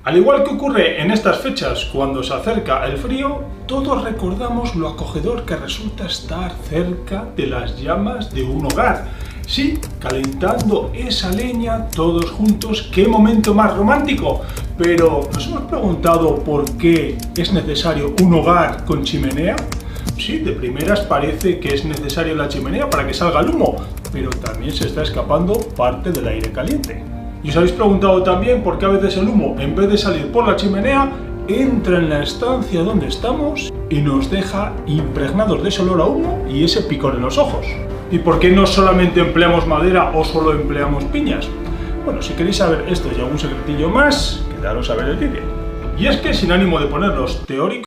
Al igual que ocurre en estas fechas cuando se acerca el frío, todos recordamos lo acogedor que resulta estar cerca de las llamas de un hogar. Sí, calentando esa leña todos juntos, ¡qué momento más romántico! Pero ¿nos hemos preguntado por qué es necesario un hogar con chimenea? Sí, de primeras parece que es necesaria la chimenea para que salga el humo, pero también se está escapando parte del aire caliente. ¿Y os habéis preguntado también por qué a veces el humo, en vez de salir por la chimenea, entra en la estancia donde estamos y nos deja impregnados de ese olor a humo y ese picor en los ojos? ¿Y por qué no solamente empleamos madera o solo empleamos piñas? Bueno, si queréis saber esto y algún secretillo más, quedaros a ver el vídeo. Y es que sin ánimo de ponerlos teóricos,